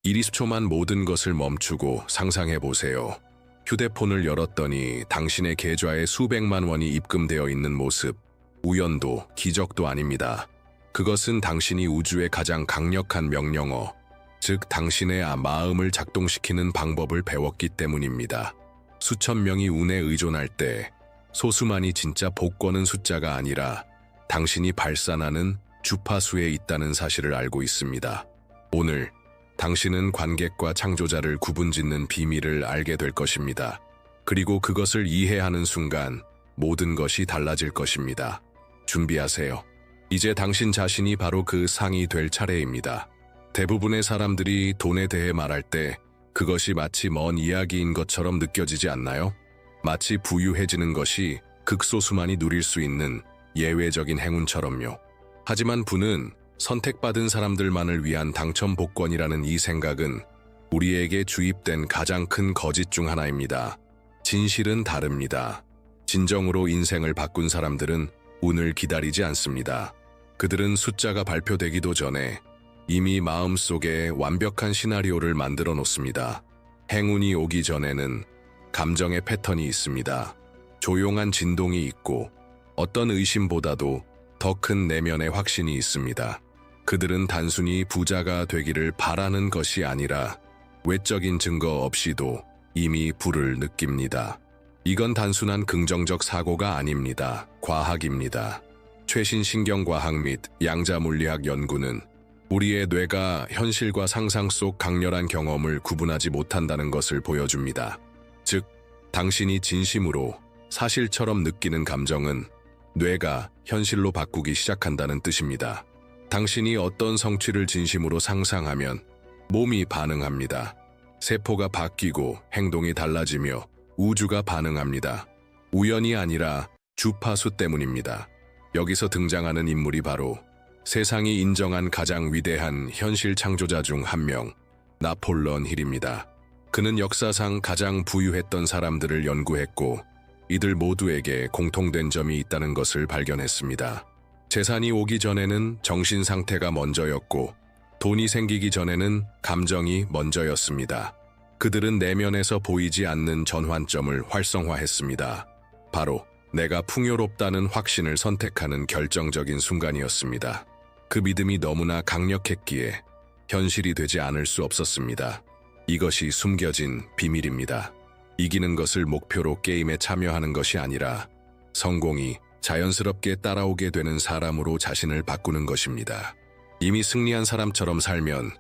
20초만 모든 것을 멈추고 상상해 보세요. 휴대폰을 열었더니 당신의 계좌에 수백만 원이 입금되어 있는 모습. 우연도 기적도 아닙니다. 그것은 당신이 우주의 가장 강력한 명령어, 즉 당신의 마음을 작동시키는 방법을 배웠기 때문입니다. 수천 명이 운에 의존할 때 소수만이 진짜 복권은 숫자가 아니라 당신이 발산하는 주파수에 있다는 사실을 알고 있습니다. 오늘 당신은 관객과 창조자를 구분짓는 비밀을 알게 될 것입니다. 그리고 그것을 이해하는 순간 모든 것이 달라질 것입니다. 준비하세요. 이제 당신 자신이 바로 그 상이 될 차례입니다. 대부분의 사람들이 돈에 대해 말할 때 그것이 마치 먼 이야기인 것처럼 느껴지지 않나요? 마치 부유해지는 것이 극소수만이 누릴 수 있는 예외적인 행운처럼요. 하지만 부는 선택받은 사람들만을 위한 당첨 복권이라는 이 생각은 우리에게 주입된 가장 큰 거짓 중 하나입니다. 진실은 다릅니다. 진정으로 인생을 바꾼 사람들은 운을 기다리지 않습니다. 그들은 숫자가 발표되기도 전에 이미 마음속에 완벽한 시나리오를 만들어 놓습니다. 행운이 오기 전에는 감정의 패턴이 있습니다. 조용한 진동이 있고 어떤 의심보다도 더 큰 내면의 확신이 있습니다. 그들은 단순히 부자가 되기를 바라는 것이 아니라 외적인 증거 없이도 이미 불을 느낍니다. 이건 단순한 긍정적 사고가 아닙니다. 과학입니다. 최신 신경과학 및 양자물리학 연구는 우리의 뇌가 현실과 상상 속 강렬한 경험을 구분하지 못한다는 것을 보여줍니다. 즉, 당신이 진심으로 사실처럼 느끼는 감정은 뇌가 현실로 바꾸기 시작한다는 뜻입니다. 당신이 어떤 성취를 진심으로 상상하면 몸이 반응합니다. 세포가 바뀌고 행동이 달라지며 우주가 반응합니다. 우연이 아니라 주파수 때문입니다. 여기서 등장하는 인물이 바로 세상이 인정한 가장 위대한 현실 창조자 중 한 명, 나폴레옹 힐입니다. 그는 역사상 가장 부유했던 사람들을 연구했고 이들 모두에게 공통된 점이 있다는 것을 발견했습니다. 재산이 오기 전에는 정신 상태가 먼저였고 돈이 생기기 전에는 감정이 먼저였습니다. 그들은 내면에서 보이지 않는 전환점을 활성화했습니다. 바로 내가 풍요롭다는 확신을 선택하는 결정적인 순간이었습니다. 그 믿음이 너무나 강력했기에 현실이 되지 않을 수 없었습니다. 이것이 숨겨진 비밀입니다. 이기는 것을 목표로 게임에 참여하는 것이 아니라 성공이 자연스럽게 따라오게 되는 사람으로 자신을 바꾸는 것입니다. 이미 승리한 사람처럼 살면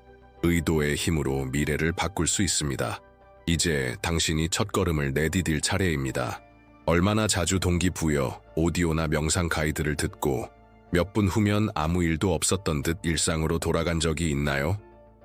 의도의 힘으로 미래를 바꿀 수 있습니다. 이제 당신이 첫걸음을 내디딜 차례입니다. 얼마나 자주 동기부여, 오디오나 명상 가이드를 듣고 몇 분 후면 아무 일도 없었던 듯 일상으로 돌아간 적이 있나요?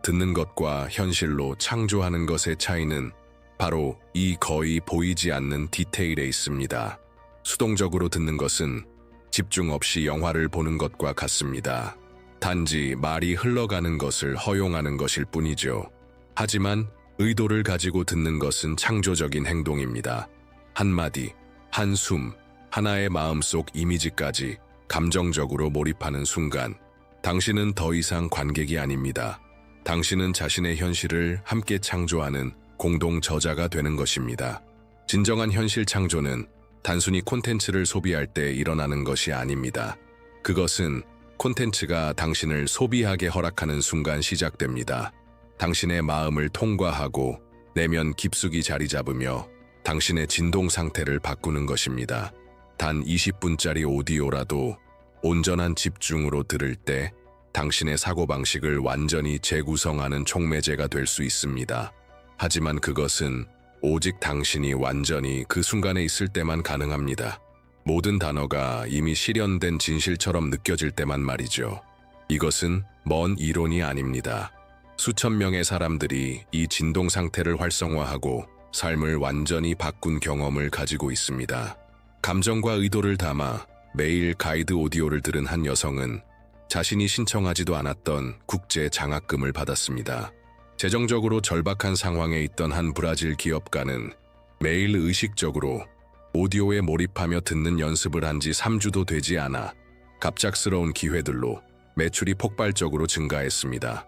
듣는 것과 현실로 창조하는 것의 차이는 바로 이 거의 보이지 않는 디테일에 있습니다. 수동적으로 듣는 것은 집중 없이 영화를 보는 것과 같습니다. 단지 말이 흘러가는 것을 허용하는 것일 뿐이죠. 하지만 의도를 가지고 듣는 것은 창조적인 행동입니다. 한마디, 한숨, 하나의 마음속 이미지까지 감정적으로 몰입하는 순간 당신은 더 이상 관객이 아닙니다. 당신은 자신의 현실을 함께 창조하는 공동 저자가 되는 것입니다. 진정한 현실 창조는 단순히 콘텐츠를 소비할 때 일어나는 것이 아닙니다. 그것은 콘텐츠가 당신을 소비하게 허락하는 순간 시작됩니다. 당신의 마음을 통과하고 내면 깊숙이 자리 잡으며 당신의 진동 상태를 바꾸는 것입니다. 단 20분짜리 오디오라도 온전한 집중으로 들을 때 당신의 사고방식을 완전히 재구성하는 촉매제가 될 수 있습니다. 하지만 그것은 오직 당신이 완전히 그 순간에 있을 때만 가능합니다. 모든 단어가 이미 실현된 진실처럼 느껴질 때만 말이죠. 이것은 먼 이론이 아닙니다. 수천 명의 사람들이 이 진동 상태를 활성화하고 삶을 완전히 바꾼 경험을 가지고 있습니다. 감정과 의도를 담아 매일 가이드 오디오를 들은 한 여성은 자신이 신청하지도 않았던 국제 장학금을 받았습니다. 재정적으로 절박한 상황에 있던 한 브라질 기업가는 매일 의식적으로 오디오에 몰입하며 듣는 연습을 한 지 3주도 되지 않아 갑작스러운 기회들로 매출이 폭발적으로 증가했습니다.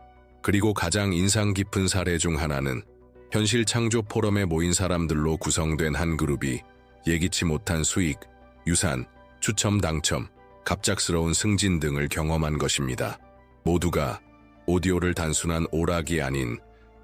그리고 가장 인상 깊은 사례 중 하나는 현실 창조 포럼에 모인 사람들로 구성된 한 그룹이 예기치 못한 수익, 유산, 추첨 당첨, 갑작스러운 승진 등을 경험한 것입니다. 모두가 오디오를 단순한 오락이 아닌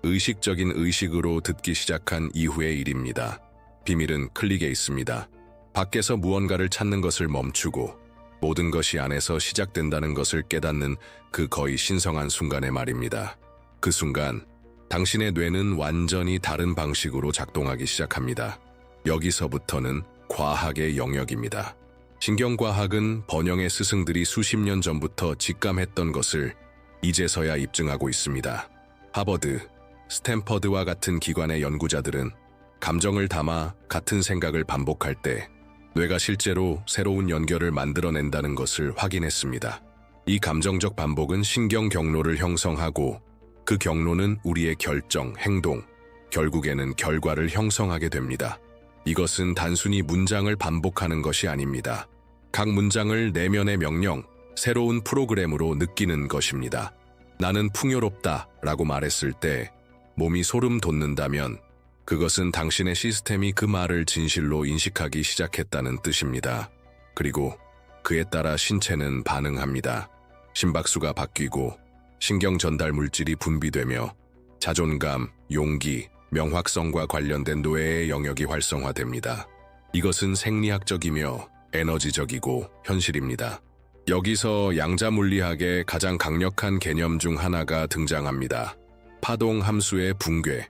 의식적인 의식으로 듣기 시작한 이후의 일입니다. 비밀은 클릭에 있습니다. 밖에서 무언가를 찾는 것을 멈추고 모든 것이 안에서 시작된다는 것을 깨닫는 그 거의 신성한 순간의 말입니다. 그 순간 당신의 뇌는 완전히 다른 방식으로 작동하기 시작합니다. 여기서부터는 과학의 영역입니다. 신경과학은 번영의 스승들이 수십 년 전부터 직감했던 것을 이제서야 입증하고 있습니다. 하버드, 스탠퍼드와 같은 기관의 연구자들은 감정을 담아 같은 생각을 반복할 때 뇌가 실제로 새로운 연결을 만들어낸다는 것을 확인했습니다. 이 감정적 반복은 신경 경로를 형성하고 그 경로는 우리의 결정, 행동, 결국에는 결과를 형성하게 됩니다. 이것은 단순히 문장을 반복하는 것이 아닙니다. 각 문장을 내면의 명령, 새로운 프로그램으로 느끼는 것입니다. 나는 풍요롭다 라고 말했을 때 몸이 소름 돋는다면 그것은 당신의 시스템이 그 말을 진실로 인식하기 시작했다는 뜻입니다. 그리고 그에 따라 신체는 반응합니다. 심박수가 바뀌고 신경 전달 물질이 분비되며 자존감, 용기, 명확성과 관련된 뇌의 영역이 활성화됩니다. 이것은 생리학적이며 에너지적이고 현실입니다. 여기서 양자물리학의 가장 강력한 개념 중 하나가 등장합니다. 파동 함수의 붕괴.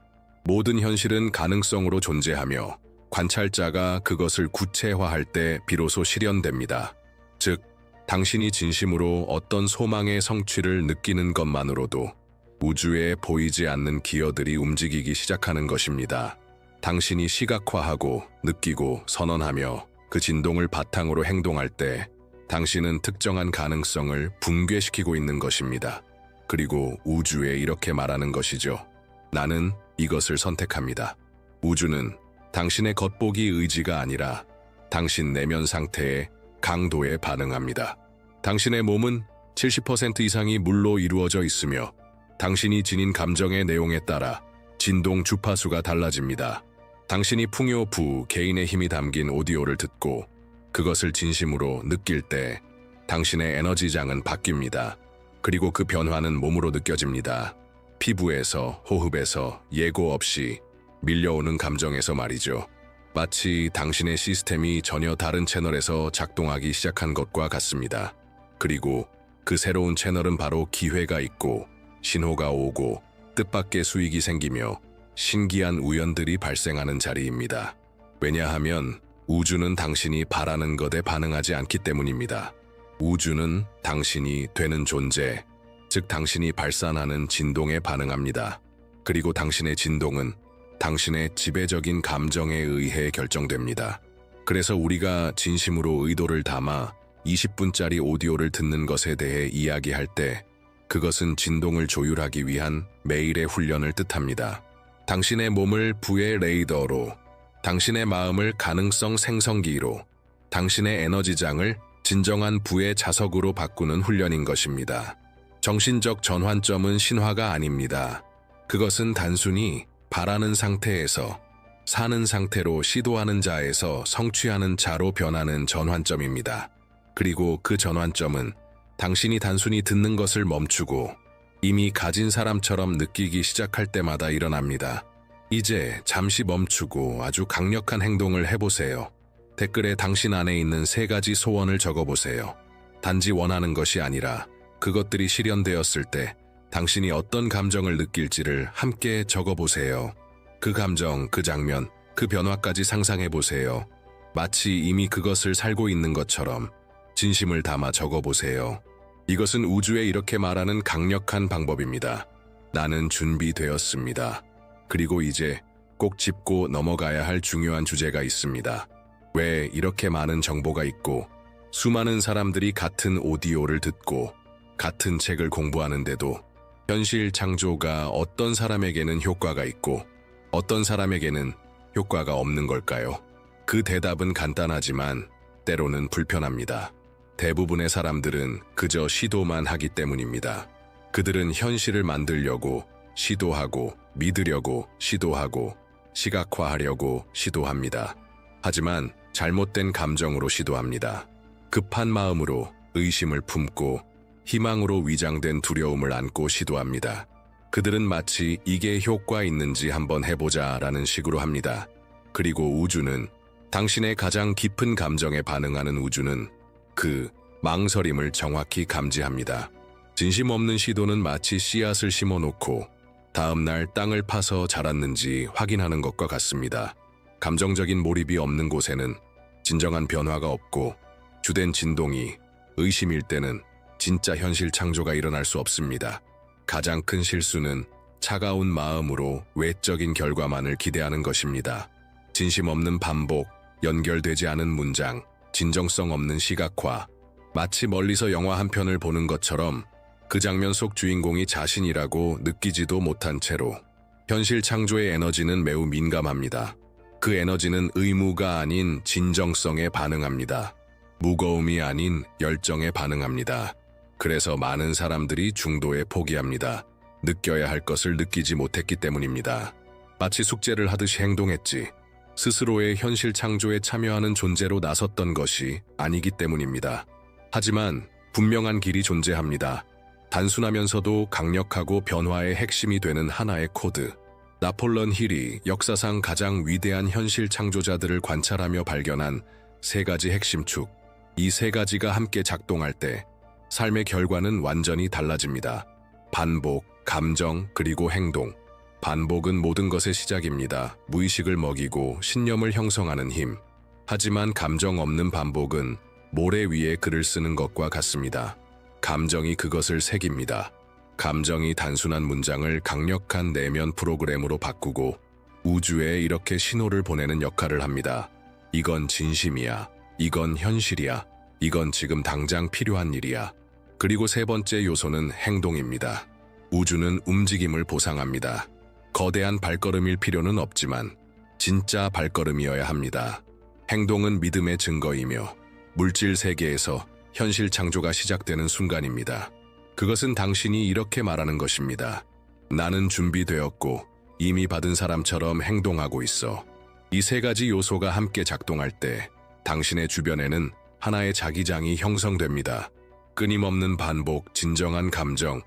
모든 현실은 가능성으로 존재하며 관찰자가 그것을 구체화할 때 비로소 실현됩니다. 즉, 당신이 진심으로 어떤 소망의 성취를 느끼는 것만으로도 우주에 보이지 않는 기어들이 움직이기 시작하는 것입니다. 당신이 시각화하고 느끼고 선언하며 그 진동을 바탕으로 행동할 때 당신은 특정한 가능성을 붕괴시키고 있는 것입니다. 그리고 우주에 이렇게 말하는 것이죠. 나는 이것을 선택합니다. 우주는 당신의 겉보기 의지가 아니라 당신 내면 상태의 강도에 반응합니다. 당신의 몸은 70% 이상이 물로 이루어져 있으며 당신이 지닌 감정의 내용에 따라 진동 주파수가 달라집니다. 당신이 풍요 부 개인의 힘이 담긴 오디오를 듣고 그것을 진심으로 느낄 때 당신의 에너지장은 바뀝니다. 그리고 그 변화는 몸으로 느껴집니다. 피부에서, 호흡에서, 예고 없이 밀려오는 감정에서 말이죠. 마치 당신의 시스템이 전혀 다른 채널에서 작동하기 시작한 것과 같습니다. 그리고 그 새로운 채널은 바로 기회가 있고 신호가 오고 뜻밖의 수익이 생기며 신기한 우연들이 발생하는 자리입니다. 왜냐하면 우주는 당신이 바라는 것에 반응하지 않기 때문입니다. 우주는 당신이 되는 존재, 즉 당신이 발산하는 진동에 반응합니다. 그리고 당신의 진동은 당신의 지배적인 감정에 의해 결정됩니다. 그래서 우리가 진심으로 의도를 담아 20분짜리 오디오를 듣는 것에 대해 이야기할 때 그것은 진동을 조율하기 위한 매일의 훈련을 뜻합니다. 당신의 몸을 부의 레이더로, 당신의 마음을 가능성 생성기로, 당신의 에너지장을 진정한 부의 자석으로 바꾸는 훈련인 것입니다. 정신적 전환점은 신화가 아닙니다. 그것은 단순히 바라는 상태에서 사는 상태로 시도하는 자에서 성취하는 자로 변하는 전환점입니다. 그리고 그 전환점은 당신이 단순히 듣는 것을 멈추고 이미 가진 사람처럼 느끼기 시작할 때마다 일어납니다. 이제 잠시 멈추고 아주 강력한 행동을 해보세요. 댓글에 당신 안에 있는 3가지 소원을 적어보세요. 단지 원하는 것이 아니라 그것들이 실현되었을 때 당신이 어떤 감정을 느낄지를 함께 적어보세요. 그 감정, 그 장면, 그 변화까지 상상해보세요. 마치 이미 그것을 살고 있는 것처럼 진심을 담아 적어보세요. 이것은 우주에 이렇게 말하는 강력한 방법입니다. 나는 준비되었습니다. 그리고 이제 꼭 짚고 넘어가야 할 중요한 주제가 있습니다. 왜 이렇게 많은 정보가 있고 수많은 사람들이 같은 오디오를 듣고 같은 책을 공부하는데도 현실 창조가 어떤 사람에게는 효과가 있고 어떤 사람에게는 효과가 없는 걸까요? 그 대답은 간단하지만 때로는 불편합니다. 대부분의 사람들은 그저 시도만 하기 때문입니다. 그들은 현실을 만들려고 시도하고 믿으려고 시도하고 시각화하려고 시도합니다. 하지만 잘못된 감정으로 시도합니다. 급한 마음으로 의심을 품고 희망으로 위장된 두려움을 안고 시도합니다. 그들은 마치 이게 효과 있는지 한번 해보자라는 식으로 합니다. 그리고 우주는, 당신의 가장 깊은 감정에 반응하는 우주는 그 망설임을 정확히 감지합니다. 진심 없는 시도는 마치 씨앗을 심어놓고 다음날 땅을 파서 자랐는지 확인하는 것과 같습니다. 감정적인 몰입이 없는 곳에는 진정한 변화가 없고, 주된 진동이 의심일 때는 진짜 현실 창조가 일어날 수 없습니다. 가장 큰 실수는 차가운 마음으로 외적인 결과만을 기대하는 것입니다. 진심 없는 반복, 연결되지 않은 문장, 진정성 없는 시각화, 마치 멀리서 영화 한 편을 보는 것처럼 그 장면 속 주인공이 자신이라고 느끼지도 못한 채로, 현실 창조의 에너지는 매우 민감합니다. 그 에너지는 의무가 아닌 진정성에 반응합니다. 무거움이 아닌 열정에 반응합니다. 그래서 많은 사람들이 중도에 포기합니다. 느껴야 할 것을 느끼지 못했기 때문입니다. 마치 숙제를 하듯이 행동했지, 스스로의 현실 창조에 참여하는 존재로 나섰던 것이 아니기 때문입니다. 하지만 분명한 길이 존재합니다. 단순하면서도 강력하고 변화의 핵심이 되는 하나의 코드. 나폴런 힐이 역사상 가장 위대한 현실 창조자들을 관찰하며 발견한 세 가지 핵심 축. 이 세 가지가 함께 작동할 때 삶의 결과는 완전히 달라집니다. 반복, 감정, 그리고 행동. 반복은 모든 것의 시작입니다. 무의식을 먹이고 신념을 형성하는 힘. 하지만 감정 없는 반복은 모래 위에 글을 쓰는 것과 같습니다. 감정이 그것을 새깁니다. 감정이 단순한 문장을 강력한 내면 프로그램으로 바꾸고 우주에 이렇게 신호를 보내는 역할을 합니다. 이건 진심이야. 이건 현실이야. 이건 지금 당장 필요한 일이야. 그리고 세 번째 요소는 행동입니다. 우주는 움직임을 보상합니다. 거대한 발걸음일 필요는 없지만 진짜 발걸음이어야 합니다. 행동은 믿음의 증거이며 물질 세계에서 현실 창조가 시작되는 순간입니다. 그것은 당신이 이렇게 말하는 것입니다. 나는 준비되었고 이미 받은 사람처럼 행동하고 있어. 이 세 가지 요소가 함께 작동할 때 당신의 주변에는 하나의 자기장이 형성됩니다. 끊임없는 반복, 진정한 감정,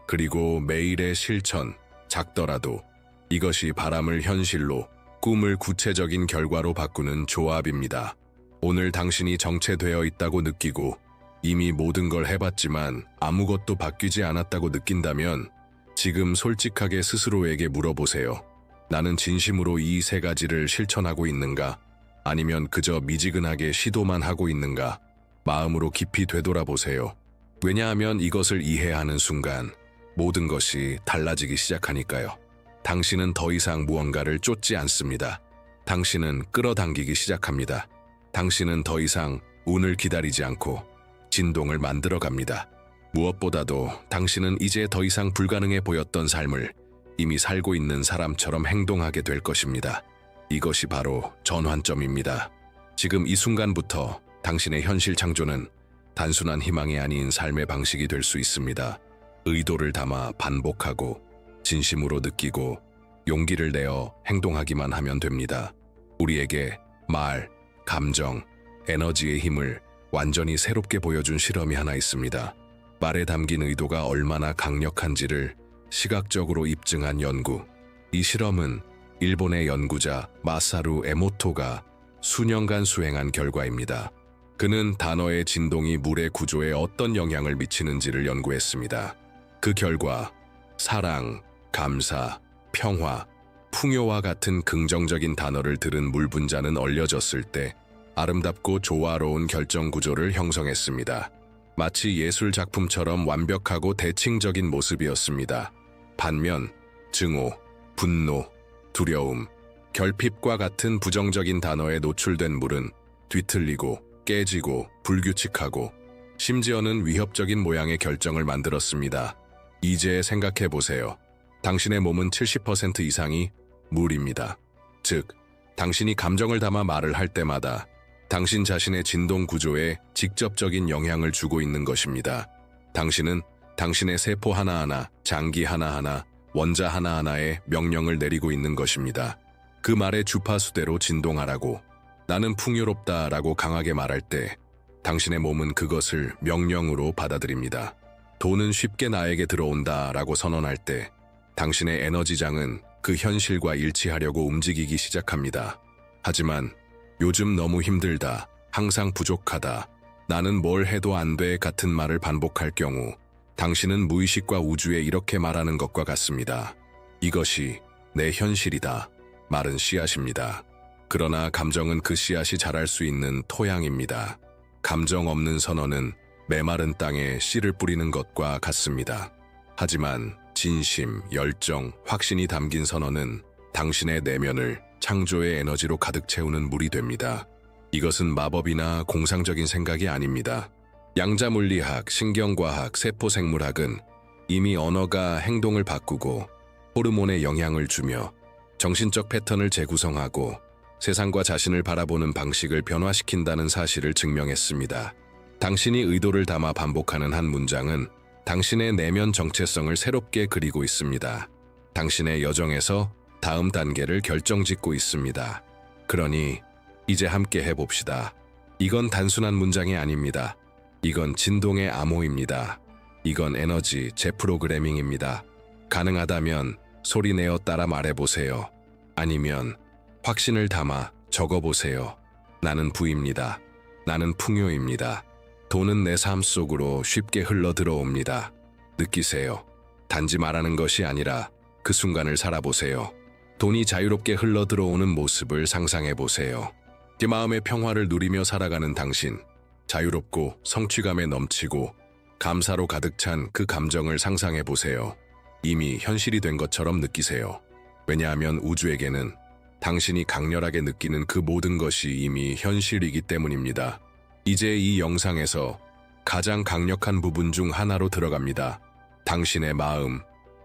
그리고 매일의 실천, 작더라도 이것이 바람을 현실로, 꿈을 구체적인 결과로 바꾸는 조합입니다. 오늘 당신이 정체되어 있다고 느끼고 이미 모든 걸 해봤지만 아무것도 바뀌지 않았다고 느낀다면 지금 솔직하게 스스로에게 물어보세요. 나는 진심으로 이 세 가지를 실천하고 있는가? 아니면 그저 미지근하게 시도만 하고 있는가? 마음으로 깊이 되돌아보세요. 왜냐하면 이것을 이해하는 순간 모든 것이 달라지기 시작하니까요. 당신은 더 이상 무언가를 쫓지 않습니다. 당신은 끌어당기기 시작합니다. 당신은 더 이상 운을 기다리지 않고 진동을 만들어갑니다. 무엇보다도 당신은 이제 더 이상 불가능해 보였던 삶을 이미 살고 있는 사람처럼 행동하게 될 것입니다. 이것이 바로 전환점입니다. 지금 이 순간부터 당신의 현실 창조는 단순한 희망이 아닌 삶의 방식이 될 수 있습니다. 의도를 담아 반복하고 진심으로 느끼고 용기를 내어 행동하기만 하면 됩니다. 우리에게 말, 감정, 에너지의 힘을 완전히 새롭게 보여준 실험이 하나 있습니다. 말에 담긴 의도가 얼마나 강력한지를 시각적으로 입증한 연구. 이 실험은 일본의 연구자 마사루 에모토가 수년간 수행한 결과입니다. 그는 단어의 진동이 물의 구조에 어떤 영향을 미치는지를 연구했습니다. 그 결과 사랑, 감사, 평화, 풍요와 같은 긍정적인 단어를 들은 물 분자는 얼려졌을 때 아름답고 조화로운 결정 구조를 형성했습니다. 마치 예술 작품처럼 완벽하고 대칭적인 모습이었습니다. 반면 증오, 분노, 두려움, 결핍과 같은 부정적인 단어에 노출된 물은 뒤틀리고 깨지고 불규칙하고 심지어는 위협적인 모양의 결정을 만들었습니다. 이제 생각해보세요. 당신의 몸은 70% 이상이 물입니다. 즉, 당신이 감정을 담아 말을 할 때마다 당신 자신의 진동 구조에 직접적인 영향을 주고 있는 것입니다. 당신은 당신의 세포 하나하나, 장기 하나하나, 원자 하나하나에 명령을 내리고 있는 것입니다. 그 말의 주파수대로 진동하라고. 나는 풍요롭다라고 강하게 말할 때 당신의 몸은 그것을 명령으로 받아들입니다. 돈은 쉽게 나에게 들어온다라고 선언할 때 당신의 에너지장은 그 현실과 일치하려고 움직이기 시작합니다. 하지만 요즘 너무 힘들다, 항상 부족하다, 나는 뭘 해도 안 돼 같은 말을 반복할 경우 당신은 무의식과 우주에 이렇게 말하는 것과 같습니다. 이것이 내 현실이다. 말은 씨앗입니다. 그러나 감정은 그 씨앗이 자랄 수 있는 토양입니다. 감정 없는 선언은 메마른 땅에 씨를 뿌리는 것과 같습니다. 하지만 진심, 열정, 확신이 담긴 선언은 당신의 내면을 창조의 에너지로 가득 채우는 물이 됩니다. 이것은 마법이나 공상적인 생각이 아닙니다. 양자물리학, 신경과학, 세포생물학은 이미 언어가 행동을 바꾸고 호르몬에 영향을 주며 정신적 패턴을 재구성하고 세상과 자신을 바라보는 방식을 변화시킨다는 사실을 증명했습니다. 당신이 의도를 담아 반복하는 한 문장은 당신의 내면 정체성을 새롭게 그리고 있습니다. 당신의 여정에서 다음 단계를 결정짓고 있습니다. 그러니 이제 함께 해봅시다. 이건 단순한 문장이 아닙니다. 이건 진동의 암호입니다. 이건 에너지 재프로그래밍입니다. 가능하다면 소리내어 따라 말해보세요. 아니면 확신을 담아 적어보세요. 나는 부입니다. 나는 풍요입니다. 돈은 내 삶 속으로 쉽게 흘러 들어옵니다. 느끼세요. 단지 말하는 것이 아니라 그 순간을 살아보세요. 돈이 자유롭게 흘러 들어오는 모습을 상상해보세요. 네 마음의 평화를 누리며 살아가는 당신, 자유롭고 성취감에 넘치고 감사로 가득 찬 그 감정을 상상해보세요. 이미 현실이 된 것처럼 느끼세요. 왜냐하면 우주에게는 당신이 강렬하게 느끼는 그 모든 것이 이미 현실이기 때문입니다. 이제 이 영상에서 가장 강력한 부분 중 하나로 들어갑니다. 당신의 마음,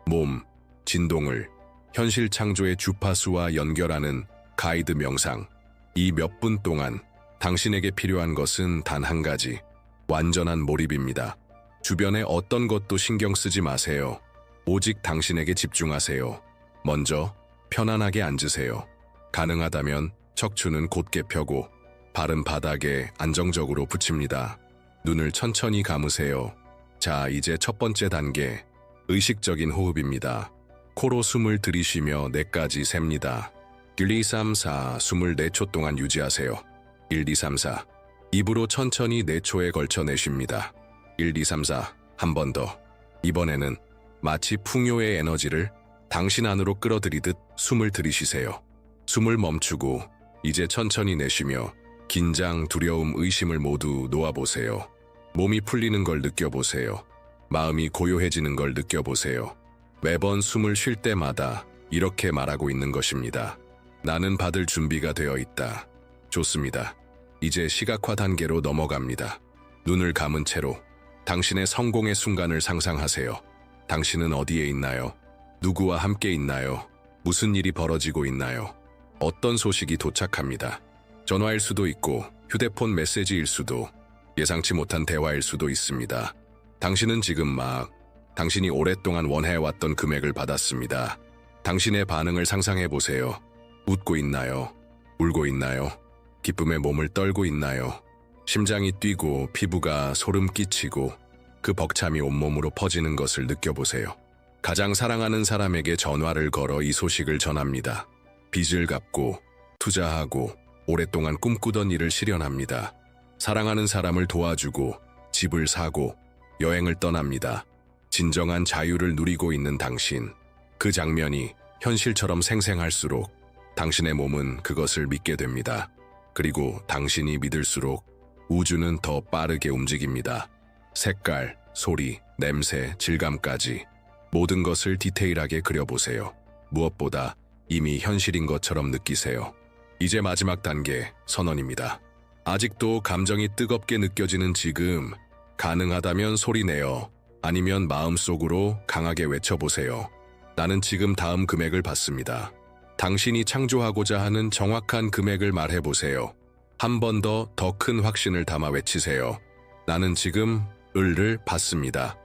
몸, 진동을 현실 창조의 주파수와 연결하는 가이드 명상. 이 몇 분 동안 당신에게 필요한 것은 단 한 가지, 완전한 몰입입니다. 주변의 어떤 것도 신경 쓰지 마세요. 오직 당신에게 집중하세요. 먼저 편안하게 앉으세요. 가능하다면 척추는 곧게 펴고 발은 바닥에 안정적으로 붙입니다. 눈을 천천히 감으세요. 자, 이제 첫 번째 단계, 의식적인 호흡입니다. 코로 숨을 들이쉬며 4까지 셉니다. 1, 2, 3, 4, 숨을 4초 동안 유지하세요. 1, 2, 3, 4. 입으로 천천히 4초에 걸쳐 내쉽니다. 1, 2, 3, 4. 한 번 더. 이번에는 마치 풍요의 에너지를 당신 안으로 끌어들이듯 숨을 들이쉬세요. 숨을 멈추고 이제 천천히 내쉬며 긴장, 두려움, 의심을 모두 놓아보세요. 몸이 풀리는 걸 느껴보세요. 마음이 고요해지는 걸 느껴보세요. 매번 숨을 쉴 때마다 이렇게 말하고 있는 것입니다. 나는 받을 준비가 되어 있다. 좋습니다. 이제 시각화 단계로 넘어갑니다. 눈을 감은 채로 당신의 성공의 순간을 상상하세요. 당신은 어디에 있나요? 누구와 함께 있나요? 무슨 일이 벌어지고 있나요? 어떤 소식이 도착합니다. 전화일 수도 있고 휴대폰 메시지일 수도, 예상치 못한 대화일 수도 있습니다. 당신은 지금 당신이 오랫동안 원해왔던 금액을 받았습니다. 당신의 반응을 상상해보세요. 웃고 있나요? 울고 있나요? 기쁨에 몸을 떨고 있나요? 심장이 뛰고 피부가 소름 끼치고 그 벅참이 온몸으로 퍼지는 것을 느껴보세요. 가장 사랑하는 사람에게 전화를 걸어 이 소식을 전합니다. 빚을 갚고 투자하고 오랫동안 꿈꾸던 일을 실현합니다. 사랑하는 사람을 도와주고 집을 사고 여행을 떠납니다. 진정한 자유를 누리고 있는 당신. 그 장면이 현실처럼 생생할수록 당신의 몸은 그것을 믿게 됩니다. 그리고 당신이 믿을수록 우주는 더 빠르게 움직입니다. 색깔, 소리, 냄새, 질감까지 모든 것을 디테일하게 그려보세요. 무엇보다 이미 현실인 것처럼 느끼세요. 이제 마지막 단계, 선언입니다. 아직도 감정이 뜨겁게 느껴지는 지금, 가능하다면 소리내어, 아니면 마음속으로 강하게 외쳐보세요. 나는 지금 다음 금액을 받습니다. 당신이 창조하고자 하는 정확한 금액을 말해보세요. 한 번 더 큰 확신을 담아 외치세요. 나는 지금 을을 받습니다.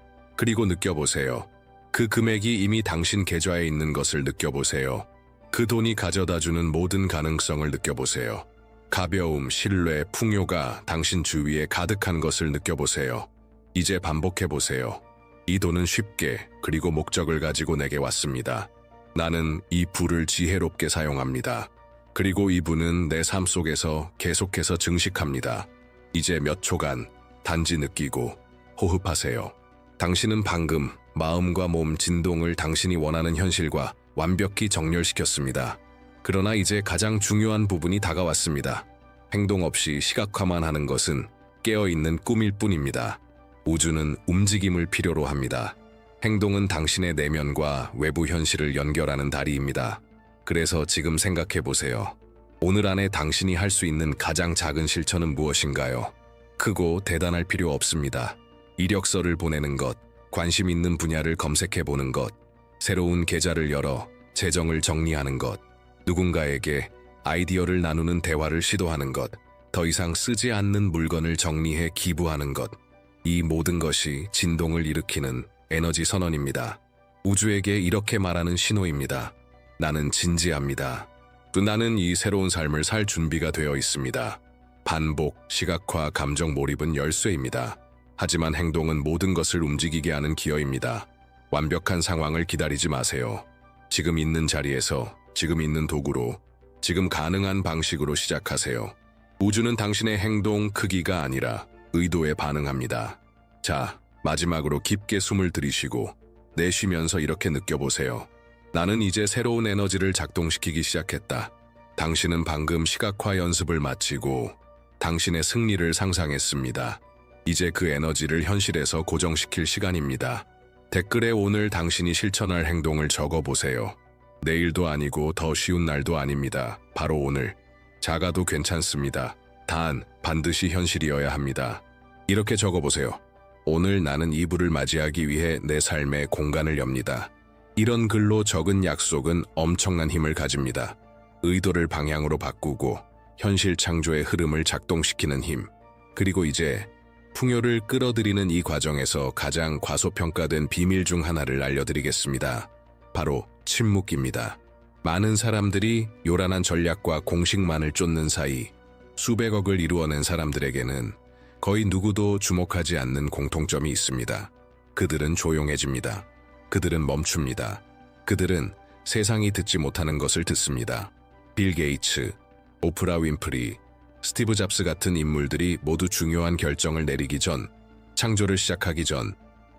그리고 느껴보세요. 그 금액이 이미 당신 계좌에 있는 것을 느껴보세요. 그 돈이 가져다주는 모든 가능성을 느껴보세요. 가벼움, 신뢰, 풍요가 당신 주위에 가득한 것을 느껴보세요. 이제 반복해보세요. 이 돈은 쉽게 그리고 목적을 가지고 내게 왔습니다. 나는 이 부를 지혜롭게 사용합니다. 그리고 이 부는 내 삶 속에서 계속해서 증식합니다. 이제 몇 초간 단지 느끼고 호흡하세요. 당신은 방금 마음과 몸 진동을 당신이 원하는 현실과 완벽히 정렬시켰습니다. 그러나 이제 가장 중요한 부분이 다가왔습니다. 행동 없이 시각화만 하는 것은 깨어있는 꿈일 뿐입니다. 우주는 움직임을 필요로 합니다. 행동은 당신의 내면과 외부 현실을 연결하는 다리입니다. 그래서 지금 생각해 보세요. 오늘 안에 당신이 할 수 있는 가장 작은 실천은 무엇인가요? 크고 대단할 필요 없습니다. 이력서를 보내는 것, 관심 있는 분야를 검색해 보는 것, 새로운 계좌를 열어 재정을 정리하는 것, 누군가에게 아이디어를 나누는 대화를 시도하는 것, 더 이상 쓰지 않는 물건을 정리해 기부하는 것. 이 모든 것이 진동을 일으키는 에너지 선언입니다. 우주에게 이렇게 말하는 신호입니다. 나는 진지합니다. 나는 이 새로운 삶을 살 준비가 되어 있습니다. 반복, 시각화, 감정 몰입은 열쇠입니다. 하지만 행동은 모든 것을 움직이게 하는 기어입니다. 완벽한 상황을 기다리지 마세요. 지금 있는 자리에서, 지금 있는 도구로, 지금 가능한 방식으로 시작하세요. 우주는 당신의 행동 크기가 아니라 의도에 반응합니다. 자, 마지막으로 깊게 숨을 들이쉬고 내쉬면서 이렇게 느껴보세요. 나는 이제 새로운 에너지를 작동시키기 시작했다. 당신은 방금 시각화 연습을 마치고 당신의 승리를 상상했습니다. 이제 그 에너지를 현실에서 고정시킬 시간입니다. 댓글에 오늘 당신이 실천할 행동을 적어보세요. 내일도 아니고 더 쉬운 날도 아닙니다. 바로 오늘. 작아도 괜찮습니다. 단, 반드시 현실이어야 합니다. 이렇게 적어보세요. 오늘 나는 이 부를 맞이하기 위해 내 삶에 공간을 엽니다. 이런 글로 적은 약속은 엄청난 힘을 가집니다. 의도를 방향으로 바꾸고 현실 창조의 흐름을 작동시키는 힘. 그리고 이제 풍요를 끌어들이는 이 과정에서 가장 과소평가된 비밀 중 하나를 알려드리겠습니다. 바로 침묵입니다. 많은 사람들이 요란한 전략과 공식만을 쫓는 사이 수백억을 이루어낸 사람들에게는 거의 누구도 주목하지 않는 공통점이 있습니다. 그들은 조용해집니다. 그들은 멈춥니다. 그들은 세상이 듣지 못하는 것을 듣습니다. 빌 게이츠, 오프라 윈프리, 스티브 잡스 같은 인물들이 모두 중요한 결정을 내리기 전, 창조를 시작하기 전,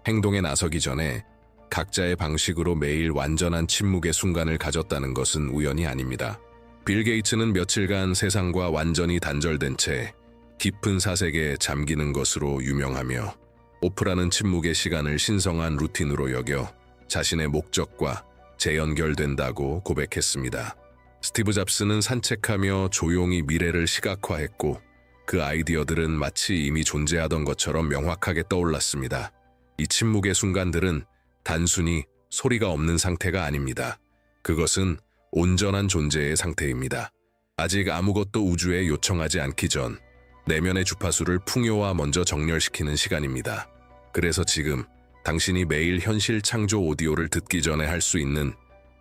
행동에 나서기 전에 각자의 방식으로 매일 완전한 침묵의 순간을 가졌다는 것은 우연이 아닙니다. 빌 게이츠는 며칠간 세상과 완전히 단절된 채 깊은 사색에 잠기는 것으로 유명하며, 오프라는 침묵의 시간을 신성한 루틴으로 여겨 자신의 목적과 재연결된다고 고백했습니다. 스티브 잡스는 산책하며 조용히 미래를 시각화했고 그 아이디어들은 마치 이미 존재하던 것처럼 명확하게 떠올랐습니다. 이 침묵의 순간들은 단순히 소리가 없는 상태가 아닙니다. 그것은 온전한 존재의 상태입니다. 아직 아무것도 우주에 요청하지 않기 전 내면의 주파수를 풍요화 먼저 정렬시키는 시간입니다. 그래서 지금 당신이 매일 현실 창조 오디오를 듣기 전에 할 수 있는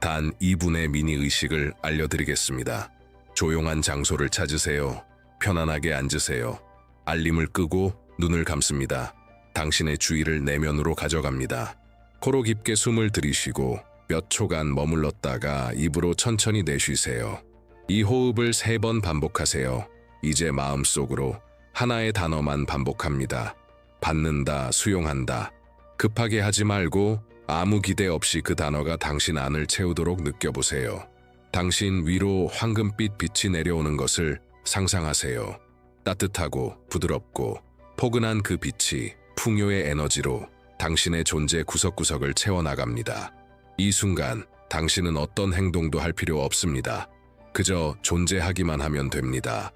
단 2분의 미니 의식을 알려드리겠습니다. 조용한 장소를 찾으세요. 편안하게 앉으세요. 알림을 끄고 눈을 감습니다. 당신의 주의를 내면으로 가져갑니다. 코로 깊게 숨을 들이쉬고 몇 초간 머물렀다가 입으로 천천히 내쉬세요. 이 호흡을 3번 반복하세요. 이제 마음속으로 하나의 단어만 반복합니다. 받는다, 수용한다. 급하게 하지 말고 아무 기대 없이 그 단어가 당신 안을 채우도록 느껴보세요. 당신 위로 황금빛 빛이 내려오는 것을 상상하세요. 따뜻하고 부드럽고 포근한 그 빛이 풍요의 에너지로 당신의 존재 구석구석을 채워나갑니다. 이 순간 당신은 어떤 행동도 할 필요 없습니다. 그저 존재하기만 하면 됩니다.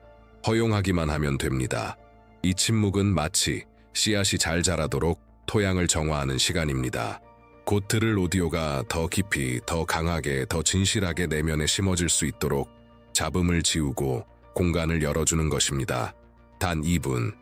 허용하기만 하면 됩니다. 이 침묵은 마치 씨앗이 잘 자라도록 토양을 정화하는 시간입니다. 곧 들을 오디오가 더 깊이, 더 강하게, 더 진실하게 내면에 심어질 수 있도록 잡음을 지우고 공간을 열어주는 것입니다. 단 2분.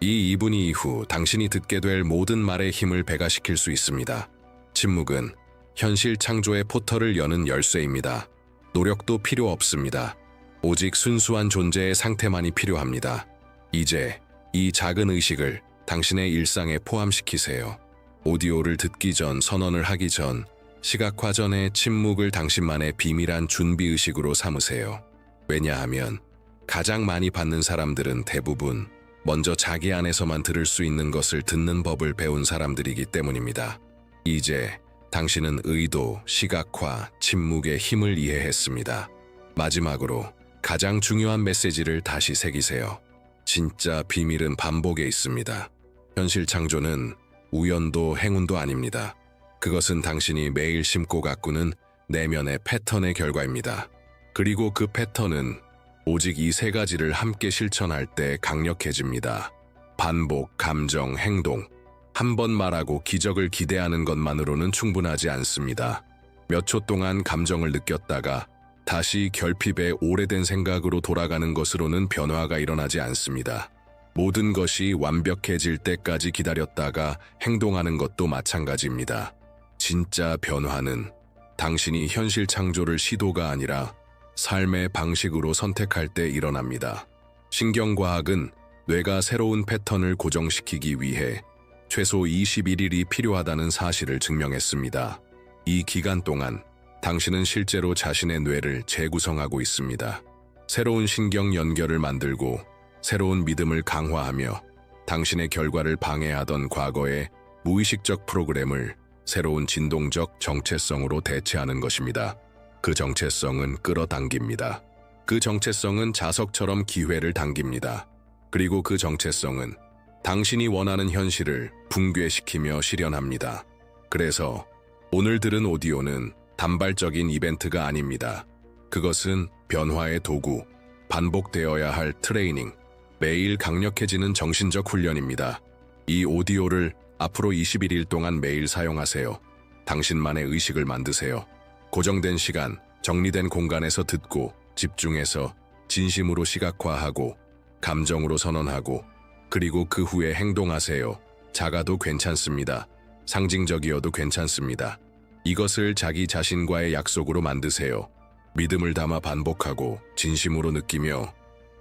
이 2분 이후 당신이 듣게 될 모든 말의 힘을 배가시킬 수 있습니다. 침묵은 현실 창조의 포털을 여는 열쇠입니다. 노력도 필요 없습니다. 오직 순수한 존재의 상태만이 필요합니다. 이제 이 작은 의식을 당신의 일상에 포함시키세요. 오디오를 듣기 전, 선언을 하기 전, 시각화 전의 침묵을 당신만의 비밀한 준비의식으로 삼으세요. 왜냐하면 가장 많이 받는 사람들은 대부분 먼저 자기 안에서만 들을 수 있는 것을 듣는 법을 배운 사람들이기 때문입니다. 이제 당신은 의도, 시각화, 침묵의 힘을 이해했습니다. 마지막으로 가장 중요한 메시지를 다시 새기세요. 진짜 비밀은 반복에 있습니다. 현실 창조는 우연도 행운도 아닙니다. 그것은 당신이 매일 심고 가꾸는 내면의 패턴의 결과입니다. 그리고 그 패턴은 오직 이 3가지를 함께 실천할 때 강력해집니다. 반복, 감정, 행동. 한 번 말하고 기적을 기대하는 것만으로는 충분하지 않습니다. 몇 초 동안 감정을 느꼈다가 다시 결핍의 오래된 생각으로 돌아가는 것으로는 변화가 일어나지 않습니다. 모든 것이 완벽해질 때까지 기다렸다가 행동하는 것도 마찬가지입니다. 진짜 변화는 당신이 현실 창조를 시도가 아니라 삶의 방식으로 선택할 때 일어납니다. 신경과학은 뇌가 새로운 패턴을 고정시키기 위해 최소 21일이 필요하다는 사실을 증명했습니다. 이 기간 동안 당신은 실제로 자신의 뇌를 재구성하고 있습니다. 새로운 신경 연결을 만들고 새로운 믿음을 강화하며 당신의 결과를 방해하던 과거의 무의식적 프로그램을 새로운 진동적 정체성으로 대체하는 것입니다. 그 정체성은 끌어당깁니다. 그 정체성은 자석처럼 기회를 당깁니다. 그리고 그 정체성은 당신이 원하는 현실을 붕괴시키며 실현합니다. 그래서 오늘 들은 오디오는 단발적인 이벤트가 아닙니다. 그것은 변화의 도구, 반복되어야 할 트레이닝, 매일 강력해지는 정신적 훈련입니다. 이 오디오를 앞으로 21일 동안 매일 사용하세요. 당신만의 의식을 만드세요. 고정된 시간, 정리된 공간에서 듣고 집중해서 진심으로 시각화하고 감정으로 선언하고 그리고 그 후에 행동하세요. 작아도 괜찮습니다. 상징적이어도 괜찮습니다. 이것을 자기 자신과의 약속으로 만드세요. 믿음을 담아 반복하고 진심으로 느끼며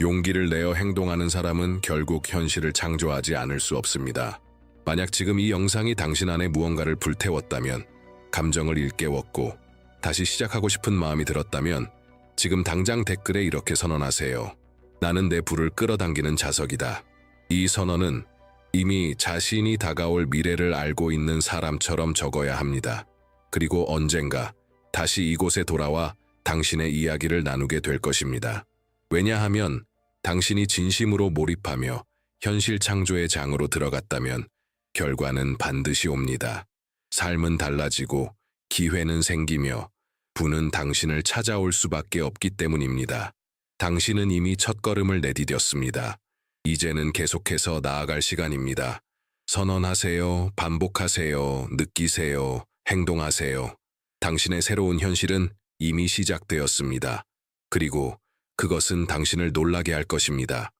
용기를 내어 행동하는 사람은 결국 현실을 창조하지 않을 수 없습니다. 만약 지금 이 영상이 당신 안에 무언가를 불태웠다면, 감정을 일깨웠고 다시 시작하고 싶은 마음이 들었다면 지금 당장 댓글에 이렇게 선언하세요. 나는 내 불을 끌어당기는 자석이다. 이 선언은 이미 자신이 다가올 미래를 알고 있는 사람처럼 적어야 합니다. 그리고 언젠가 다시 이곳에 돌아와 당신의 이야기를 나누게 될 것입니다. 왜냐하면 당신이 진심으로 몰입하며 현실 창조의 장으로 들어갔다면 결과는 반드시 옵니다. 삶은 달라지고 기회는 생기며 부는 당신을 찾아올 수밖에 없기 때문입니다. 당신은 이미 첫걸음을 내디뎠습니다. 이제는 계속해서 나아갈 시간입니다. 선언하세요, 반복하세요, 느끼세요, 행동하세요. 당신의 새로운 현실은 이미 시작되었습니다. 그리고 그것은 당신을 놀라게 할 것입니다.